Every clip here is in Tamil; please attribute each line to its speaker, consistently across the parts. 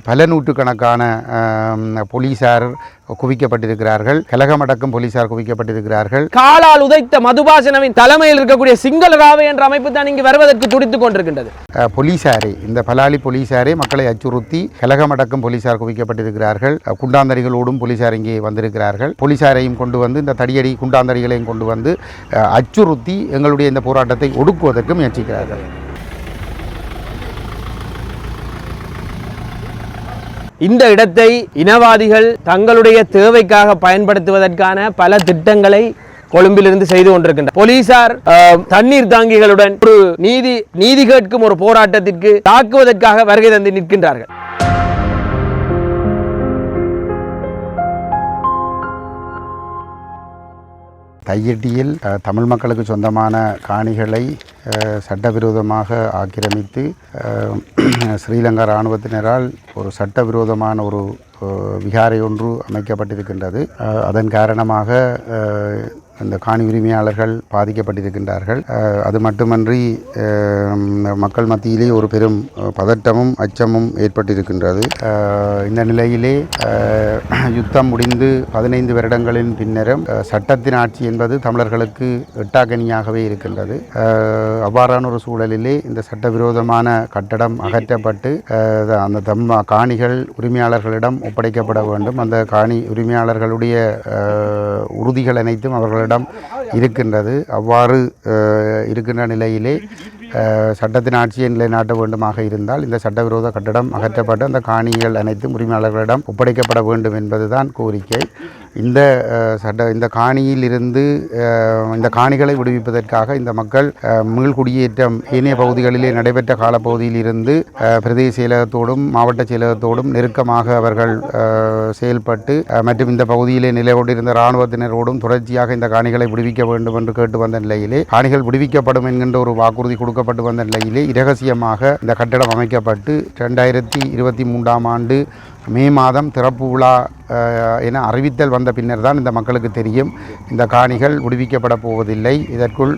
Speaker 1: பல நூற்றுக்கணக்கான போலீசார் குவிக்கப்பட்டிருக்கிறார்கள். கலகமடக்கும் போலீசார் குவிக்கப்பட்டிருக்கிறார்கள்.
Speaker 2: காலால் உதைத்த மதுபாசனவின் தலைமையில் இருக்கக்கூடிய சிங்கள ராவை என்ற அமைப்பு தான் இங்கு வருவதற்கு துடித்துக் கொண்டிருக்கின்றது.
Speaker 1: போலீசாரே, இந்த பலாலி போலீசாரே மக்களை அச்சுறுத்தி கலகமடக்கும் போலீசார் குவிக்கப்பட்டிருக்கிறார்கள். குண்டாந்தரிகளோடும் போலீசார் இங்கே வந்திருக்கிறார்கள். போலீசாரையும் கொண்டு வந்து இந்த தடியடி குண்டாந்தரிகளையும் கொண்டு வந்து அச்சுறுத்தி எங்களுடைய இந்த போராட்டத்தை ஒடுக்குவதற்கு முயற்சிக்கிறார்கள்.
Speaker 2: இந்த இடத்தை இனவாதிகள் தங்களுடைய தேவைக்காக பயன்படுத்துவதற்கான பல திட்டங்களை கொழும்பிலிருந்து செய்து கொண்டிருக்கின்றனர். போலீசார் தண்ணீர் தாங்கிகளுடன் ஒரு நீதி கேட்கும் ஒரு போராட்டத்திற்கு தாக்குவதற்காக வருகை தந்து நிற்கின்றார்கள்.
Speaker 1: தையிட்டியில் தமிழ் மக்களுக்கு சொந்தமான காணிகளை சட்டவிரோதமாக ஆக்கிரமித்து ஸ்ரீலங்கா இராணுவத்தினரால் ஒரு சட்டவிரோதமான ஒரு விகாரை ஒன்று அமைக்கப்பட்டிருக்கின்றது. அதன் காரணமாக இந்த காணி உரிமையாளர்கள் பாதிக்கப்பட்டிருக்கின்றார்கள். அது மட்டுமன்றி மக்கள் மத்தியிலே ஒரு பெரும் பதட்டமும் அச்சமும் ஏற்பட்டிருக்கின்றது. இந்த நிலையிலே யுத்தம் முடிந்து 15 வருடங்களின் பின்னரும் சட்டத்தின் ஆட்சி என்பது தமிழர்களுக்கு எட்டாக்கனியாகவே இருக்கின்றது. அவ்வாறான ஒரு சூழலிலே இந்த சட்டவிரோதமான கட்டடம் அகற்றப்பட்டு அந்த காணிகள் உரிமையாளர்களிடம் ஒப்படைக்கப்பட வேண்டும். அந்த காணி உரிமையாளர்களுடைய உறுதிகள் அனைத்தும் அவர்களிடம் இருக்கின்றது. அவ்வாறு இருக்கின்ற நிலையிலே சட்டத்தின் ஆட்சியை நிலைநாட்ட வேண்டுமாக இருந்தால் இந்த சட்டவிரோத கட்டடம் அகற்றப்பட்டு அந்த காணிகள் அனைத்தும் உரிமையாளர்களிடம் ஒப்படைக்கப்பட வேண்டும் என்பதுதான் கோரிக்கை. இந்த காணியில் இருந்து இந்த காணிகளை விடுவிப்பதற்காக இந்த மக்கள் மீள்குடியேற்றம் ஏனைய பகுதிகளிலே நடைபெற்ற காலப்பகுதியில் இருந்து பிரதேச செயலகத்தோடும் மாவட்ட செயலகத்தோடும் நெருக்கமாக அவர்கள் செயல்பட்டு மற்றும் இந்த பகுதியிலே நிலை கொண்டிருந்த இராணுவத்தினரோடும் தொடர்ச்சியாக இந்த காணிகளை விடுவிக்க வேண்டும் என்று கேட்டு வந்த நிலையிலே காணிகள் விடுவிக்கப்படும் என்கின்ற ஒரு வாக்குறுதி கொடுக்கப்பட்டு வந்த நிலையிலே இரகசியமாக இந்த கட்டடம் அமைக்கப்பட்டு 2023ஆம் ஆண்டு மே மாதம் திறப்பு விழா என அறிவித்தல் வந்த பின்னர் தான் இந்த மக்களுக்கு தெரியும் இந்த காணிகள் விடுவிக்கப்பட போவதில்லை. இதற்குள்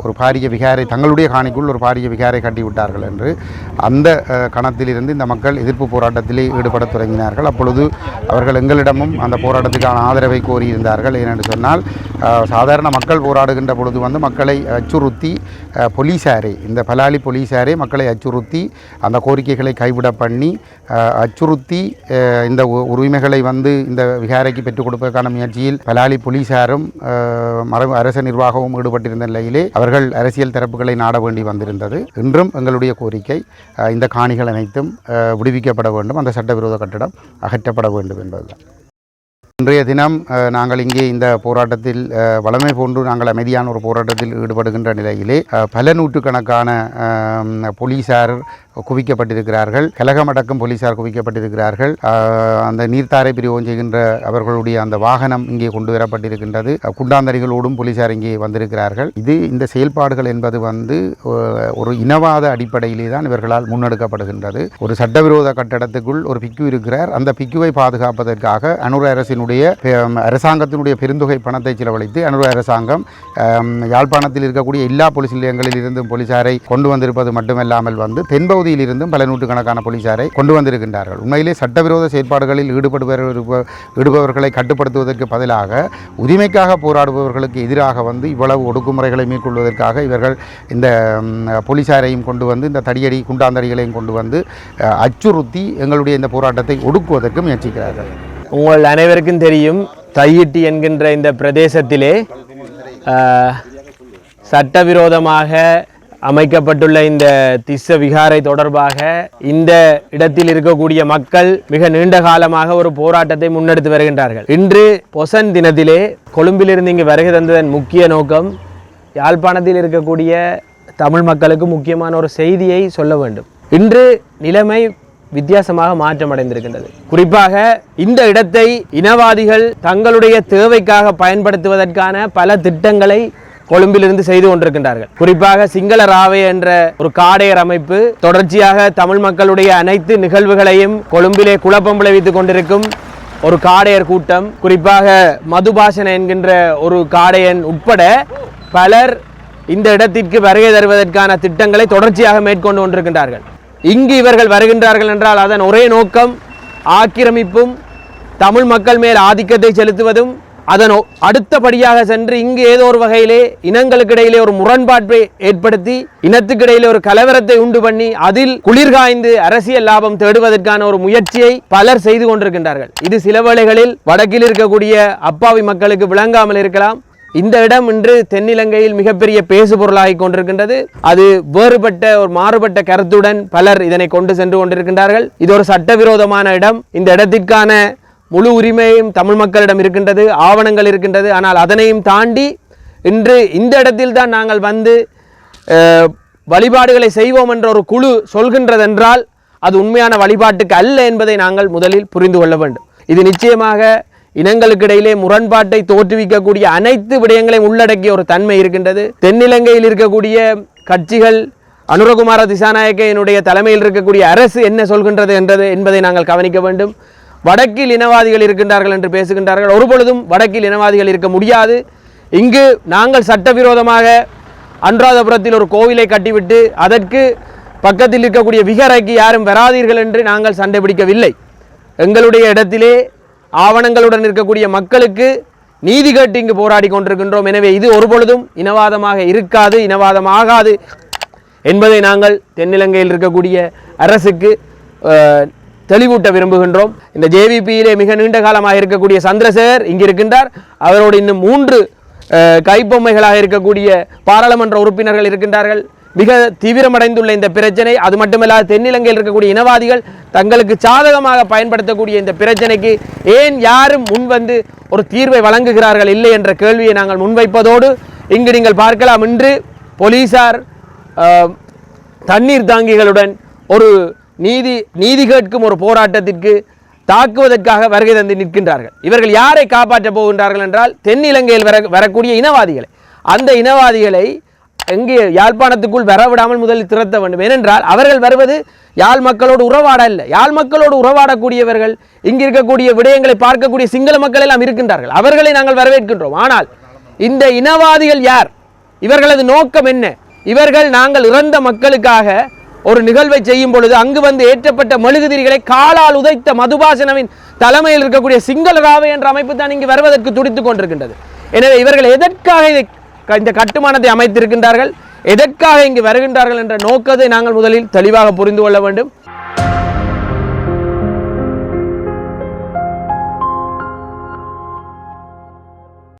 Speaker 1: ஒரு பாரிய விகாரை தங்களுடைய காணிக்குள் ஒரு பாரிய விகாரை கட்டிவிட்டார்கள் என்று அந்த கணத்திலிருந்து இந்த மக்கள் எதிர்ப்பு போராட்டத்திலே ஈடுபட தொடங்கினார்கள். அப்பொழுது அவர்கள் எங்களிடமும் அந்த போராட்டத்துக்கான ஆதரவை கோரியிருந்தார்கள். ஏனென்று சொன்னால் சாதாரண மக்கள் போராடுகின்ற பொழுது மக்களை அச்சுறுத்தி போலீசாரே, இந்த பலாலி போலீசாரே மக்களை அச்சுறுத்தி அந்த கோரிக்கைகளை கைவிட பண்ணி அச்சுறுத்தி இந்த உரிமைகளை இந்த விகாரைக்கு பெற்றுக் கொடுப்பதற்கான முயற்சியில் பலாலி போலீசாரும் அரச நிர்வாகமும் ஈடுபட்டிருந்த நிலையிலே அவர்கள் அரசியல் தரப்புகளை நாட வேண்டி வந்திருந்தது. இன்றும் எங்களுடைய கோரிக்கை இந்த காணிகள் அனைத்தும் விடுவிக்கப்பட வேண்டும், அந்த சட்டவிரோத கட்டடம் அகற்றப்பட வேண்டும் என்பதுதான். இன்றைய தினம் நாங்கள் இங்கே இந்த போராட்டத்தில் வளமை போன்று நாங்கள் அமைதியான ஒரு போராட்டத்தில் ஈடுபடுகின்ற நிலையிலே பல நூற்றுக்கணக்கான போலீசார் குவிக்கப்பட்டிருக்கிறார்கள். கலகமடக்கும் போலீசார் குவிக்கப்பட்டிருக்கிறார்கள். அந்த நீர்த்தாரை பிரிவோம் செய்கின்ற அவர்களுடைய அந்த வாகனம் இங்கே கொண்டு வரப்பட்டிருக்கின்றது. குண்டாந்தரிகளோடும் போலீசார் இங்கே வந்திருக்கிறார்கள். இந்த செயல்பாடுகள் என்பது ஒரு இனவாத அடிப்படையிலே தான் இவர்களால் முன்னெடுக்கப்படுகின்றது. ஒரு சட்டவிரோத கட்டடத்துக்குள் ஒரு பிக்கு இருக்கிறார். அந்த பிக்குவை பாதுகாப்பதற்காக அனுர அரசாங்கத்தினுடைய பெருந்தொகை பணத்தை செலவழித்து அனுர அரசாங்கம் யாழ்ப்பாணத்தில் இருக்கக்கூடிய எல்லா போலீஸ் நிலையங்களில் இருந்தும் போலீசாரை கொண்டு வந்திருப்பது மட்டுமல்லாமல் தென்பகுதியில் இருந்தும் பல நூற்றுக்கணக்கான போலீசாரை கொண்டு வந்திருக்கின்றார்கள். உண்மையிலே சட்டவிரோத செயற்பாடுகளில் ஈடுபவர்களை கட்டுப்படுத்துவதற்கு பதிலாக உரிமைக்காக போராடுபவர்களுக்கு எதிராக இவ்வளவு ஒடுக்குமுறைகளை மேற்கொள்வதற்காக இவர்கள் இந்த போலீசாரையும் கொண்டு இந்த தடியடி குண்டாந்தடிகளையும் கொண்டு அச்சுறுத்தி எங்களுடைய இந்த போராட்டத்தை ஒடுக்குவதற்கு முயற்சிக்கிறார்கள்.
Speaker 2: உங்கள் அனைவருக்கும் தெரியும், தையிட்டி என்கின்ற இந்த பிரதேசத்திலே சட்டவிரோதமாக அமைக்கப்பட்டுள்ள இந்த திஸ்ஸ விகாரை தொடர்பாக இந்த இடத்தில் இருக்கக்கூடிய மக்கள் மிக நீண்ட காலமாக ஒரு போராட்டத்தை முன்னெடுத்து வருகின்றார்கள். இன்று பொசன் தினத்திலே கொழும்பிலிருந்து இங்கு வருகை தந்ததன் முக்கிய நோக்கம் யாழ்ப்பாணத்தில் இருக்கக்கூடிய தமிழ் மக்களுக்கு முக்கியமான ஒரு செய்தியை சொல்ல வேண்டும். இன்று நிலைமை வித்தியாசமாக மாற்றமடைந்திருக்கின்றது. குறிப்பாக இந்த இடத்தை இனவாதிகள் தங்களுடைய தேவைக்காக பயன்படுத்துவதற்கான பல திட்டங்களை கொழும்பிலிருந்து செய்து கொண்டிருக்கின்றார்கள். குறிப்பாக சிங்கள ராவை என்ற ஒரு காடையர் அமைப்பு தொடர்ச்சியாக தமிழ் மக்களுடைய அனைத்து நிகழ்வுகளையும் கொழும்பிலே குழப்பம் விளைவித்துக் கொண்டிருக்கும் ஒரு காடையர் கூட்டம், குறிப்பாக மதுபாசன என்கின்ற ஒரு காடையன் உட்பட பலர் இந்த இடத்திற்கு வருகை தருவதற்கான திட்டங்களை தொடர்ச்சியாக மேற்கொண்டு கொண்டிருக்கின்றார்கள். இங்கு இவர்கள் வருகின்றார்கள் என்றால் அதன் ஒரே நோக்கம் ஆக்கிரமிப்பும் தமிழ் மக்கள் மேல் ஆதிக்கத்தை செலுத்துவதும் அதன் அடுத்தபடியாக சென்று இங்கு ஏதோ ஒரு வகையிலே இனங்களுக்கிடையிலே ஒரு முரண்பாட்டை ஏற்படுத்தி இனத்துக்கிடையிலே ஒரு கலவரத்தை உண்டு பண்ணி அதில் குளிர்காய்ந்து அரசியல் லாபம் தேடுவதற்கான ஒரு முயற்சியை பலர் செய்து கொண்டிருக்கின்றார்கள். இது சில வேளைகளில் வடக்கில் இருக்கக்கூடிய அப்பாவி மக்களுக்கு விளங்காமல் இருக்கலாம். இந்த இடம் இன்று தென்னிலங்கையில் மிகப்பெரிய பேசு பொருளாகி கொண்டிருக்கின்றது. அது வேறுபட்ட ஒரு மாறுபட்ட கருத்துடன் பலர் இதனை கொண்டு சென்று கொண்டிருக்கின்றார்கள். இது ஒரு சட்டவிரோதமான இடம். இந்த இடத்திற்கான முழு உரிமையும் தமிழ் மக்களிடம் இருக்கின்றது, ஆவணங்கள் இருக்கின்றது. ஆனால் அதனையும் தாண்டி இன்று இந்த இடத்தில் தான் நாங்கள் வந்து வழிபாடுகளை செய்வோம் என்ற ஒரு குழு சொல்கின்றதென்றால் அது உண்மையான வழிபாட்டுக்கு அல்ல என்பதை நாங்கள் முதலில் புரிந்து கொள்ள வேண்டும். இது நிச்சயமாக இனங்களுக்கு இடையிலே முரண்பாட்டை தோற்றுவிக்கக்கூடிய அனைத்து விடயங்களையும் உள்ளடக்கிய ஒரு தன்மை இருக்கின்றது. தென்னிலங்கையில் இருக்கக்கூடிய கட்சிகள், அனுரகுமார திசாநாயக்கையினுடைய தலைமையில் இருக்கக்கூடிய அரசு என்ன சொல்கின்றது என்பதை நாங்கள் கவனிக்க வேண்டும். வடக்கில் இனவாதிகள் இருக்கின்றார்கள் என்று பேசுகின்றார்கள். ஒருபொழுதும் வடக்கில் இனவாதிகள் இருக்க முடியாது. இங்கு நாங்கள் சட்டவிரோதமாக அனுராதபுரத்தில் ஒரு கோவிலை கட்டிவிட்டு அதற்கு பக்கத்தில் இருக்கக்கூடிய விகாரைக்கு யாரும் வராதீர்கள் என்று நாங்கள் சண்டை பிடிக்கவில்லை. எங்களுடைய இடத்திலே ஆவணங்களுடன் இருக்கக்கூடிய மக்களுக்கு நீதி கேட்டு இங்கு போராடி கொண்டிருக்கின்றோம். எனவே இது ஒருபொழுதும் இனவாதமாக இருக்காது, இனவாதமாகாது என்பதை நாங்கள் தென்னிலங்கையில் இருக்கக்கூடிய அரசுக்கு தெளிவூட்ட விரும்புகின்றோம். இந்த ஜேவிபியிலே மிக நீண்ட காலமாக இருக்கக்கூடிய சந்திரசேகர் இங்கு இருக்கின்றார். அவரோடு இன்னும் 3 கைப்பொம்மைகளாக இருக்கக்கூடிய பாராளுமன்ற உறுப்பினர்கள் இருக்கின்றார்கள். மிக தீவிரமடைந்துள்ள இந்த பிரச்சனை, அது மட்டுமல்லாது தென்னிலங்கையில் இருக்கக்கூடிய இனவாதிகள் தங்களுக்கு சாதகமாக பயன்படுத்தக்கூடிய இந்த பிரச்சனைக்கு ஏன் யாரும் முன்வந்து ஒரு தீர்வை வழங்குகிறார்கள் இல்லை என்ற கேள்வியை நாங்கள் முன்வைப்பதோடு, இங்கு நீங்கள் பார்க்கலாம், இன்று போலீசார் தண்ணீர் தாங்கிகளுடன் ஒரு நீதி கேட்கும் ஒரு போராட்டத்திற்கு தாக்குவதற்காக வருகை தந்து நிற்கின்றார்கள். இவர்கள் யாரை காப்பாற்றப் போகின்றார்கள் என்றால் தென்னிலங்கையில் வரக்கூடிய இனவாதிகளை. அந்த இனவாதிகளை எங்கே யாழ்ப்பாணத்துக்குள் வரவிடாமல் முதலில் திரட்ட வேண்டும். ஏனென்றால் அவர்கள் வருவது யாழ் மக்களோடு உறவாட இல்லை. யாழ் மக்களோடு உறவாடக்கூடியவர்கள் இங்கு இருக்கக்கூடிய விடயங்களை பார்க்கக்கூடிய சிங்கள மக்கள் எல்லாம் இருக்கின்றார்கள். அவர்களை நாங்கள் வரவேற்கின்றோம். ஆனால் இந்த இனவாதிகள் யார்? இவர்களது நோக்கம் என்ன? இவர்கள் நாங்கள் இறந்த மக்களுக்காக ஒரு நிகழ்வை செய்யும் பொழுது அங்கு வந்து ஏற்றப்பட்ட மெழுகுதிரிகளை காலால் உதைத்த மதுபாசனவின் தலைமையில் இருக்கக்கூடிய சிங்கள ராவை என்ற அமைப்பு தான் இங்கு வருவதற்கு துடித்துக் கொண்டிருக்கின்றது. எனவே இவர்கள் எதற்காக இந்த கட்டுமானத்தை அமைத்திருக்கின்றார்கள், எதற்காக இங்கு வருகின்றார்கள் என்ற நோக்கத்தை நாங்கள் முதலில் தெளிவாக புரிந்து கொள்ள வேண்டும்.